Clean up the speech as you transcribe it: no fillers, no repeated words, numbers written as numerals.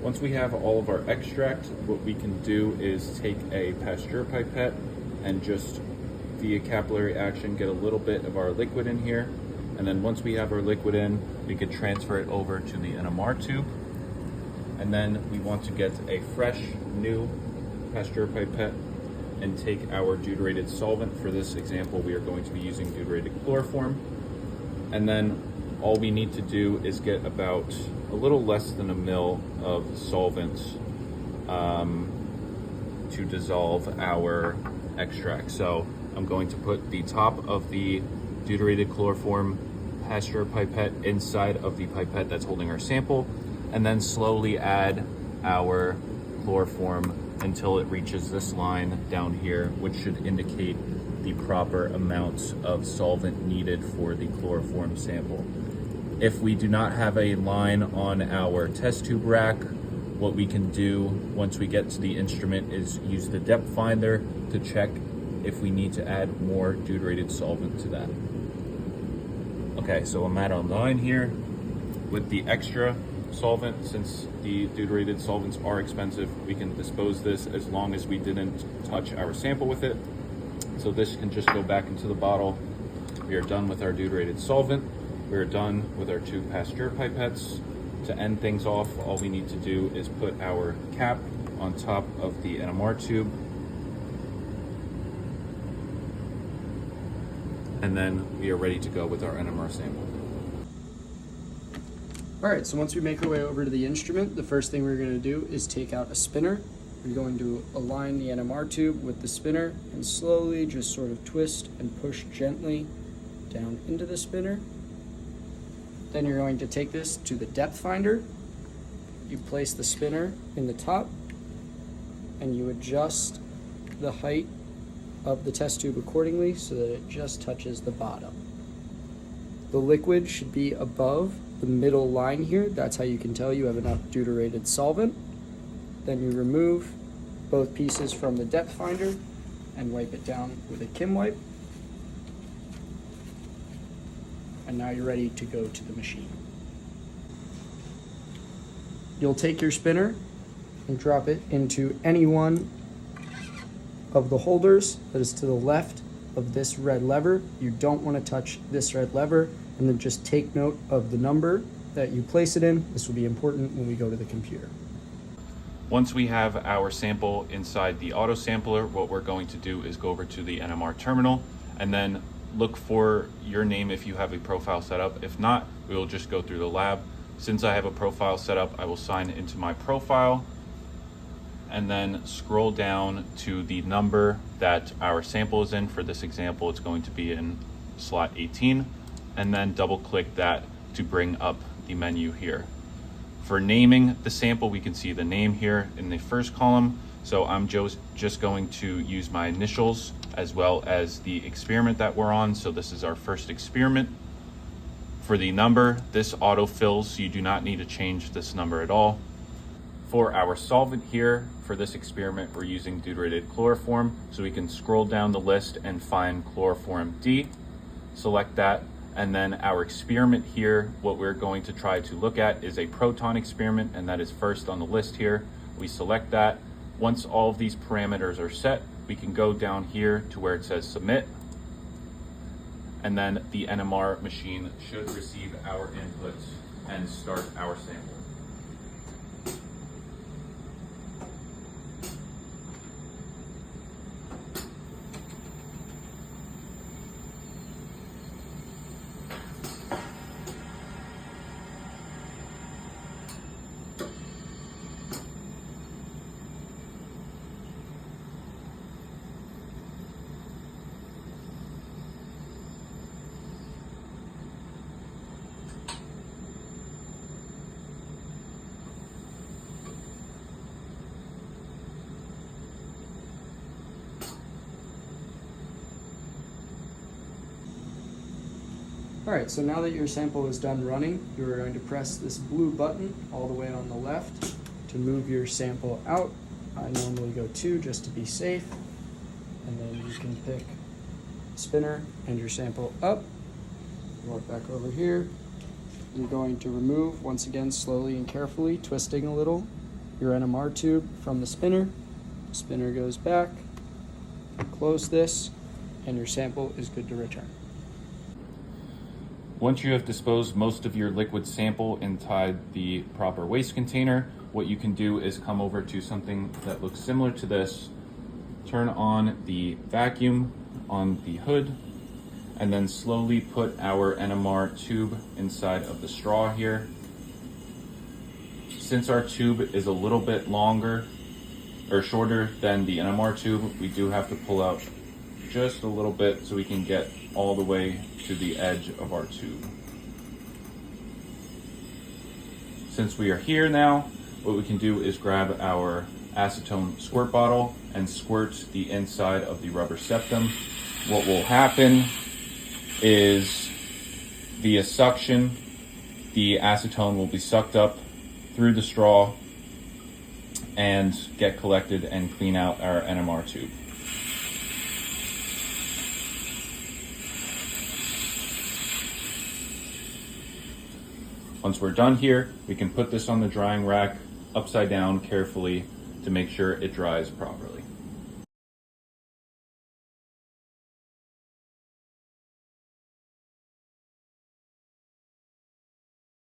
Once we have all of our extract, what we can do is take a Pasteur pipette and just via capillary action get a little bit of our liquid in here. And then once we have our liquid in, we could transfer it over to the NMR tube. And then we want to get a fresh, new Pasteur pipette and take our deuterated solvent. For this example, we are going to be using deuterated chloroform. And then all we need to do is get about a little less than a ml of solvent to dissolve our extract. So I'm going to put the top of the deuterated chloroform Pasteur pipette inside of the pipette that's holding our sample, and then slowly add our chloroform until it reaches this line down here, which should indicate the proper amounts of solvent needed for the chloroform sample. If we do not have a line on our test tube rack, what we can do once we get to the instrument is use the depth finder to check if we need to add more deuterated solvent to that. Okay, so I'm at a line here with the extra solvent. Since the deuterated solvents are expensive, we can dispose this as long as we didn't touch our sample with it. So this can just go back into the bottle. We are done with our deuterated solvent. We are done with our 2 Pasteur pipettes. To end things off, all we need to do is put our cap on top of the NMR tube. And then we are ready to go with our NMR sample. All right, so once we make our way over to the instrument, the first thing we're going to do is take out a spinner. We're going to align the NMR tube with the spinner and slowly just sort of twist and push gently down into the spinner. Then you're going to take this to the depth finder. You place the spinner in the top and you adjust the height of the test tube accordingly so that it just touches the bottom. The liquid should be above the middle line here. That's how you can tell you have enough deuterated solvent. Then you remove both pieces from the depth finder and wipe it down with a Kim wipe. And now you're ready to go to the machine. You'll take your spinner and drop it into any one of the holders that is to the left of this red lever. You don't want to touch this red lever, and then just take note of the number that you place it in. This will be important when we go to the computer. Once we have our sample inside the auto sampler, what we're going to do is go over to the NMR terminal and then look for your name if you have a profile set up. If not, we will just go through the lab. Since I have a profile set up, I will sign into my profile and then scroll down to the number that our sample is in. For this example, it's going to be in slot 18, and then double click that to bring up the menu here. For naming the sample, we can see the name here in the first column. So I'm just going to use my initials as well as the experiment that we're on. So this is our first experiment. For the number, this auto-fills, so you do not need to change this number at all. For our solvent here, for this experiment, we're using deuterated chloroform. So we can scroll down the list and find chloroform D, select that. And then our experiment here, what we're going to try to look at is a proton experiment, and that is first on the list here. We select that. Once all of these parameters are set, we can go down here to where it says submit. And then the NMR machine should receive our inputs and start our sample. All right, so now that your sample is done running, you are going to press this blue button all the way on the left to move your sample out. I normally go 2 just to be safe. And then you can pick spinner and your sample up. Walk back over here. You're going to remove, once again, slowly and carefully, twisting a little, your NMR tube from the spinner. Spinner goes back, close this, and your sample is good to return. Once you have disposed most of your liquid sample inside the proper waste container, what you can do is come over to something that looks similar to this, turn on the vacuum on the hood, and then slowly put our NMR tube inside of the straw here. Since our tube is a little bit longer or shorter than the NMR tube, we do have to pull out just a little bit so we can get all the way to the edge of our tube. Since we are here now, what we can do is grab our acetone squirt bottle and squirt the inside of the rubber septum. What will happen is via suction, the acetone will be sucked up through the straw and get collected and clean out our NMR tube. Once we're done here, we can put this on the drying rack upside down carefully to make sure it dries properly.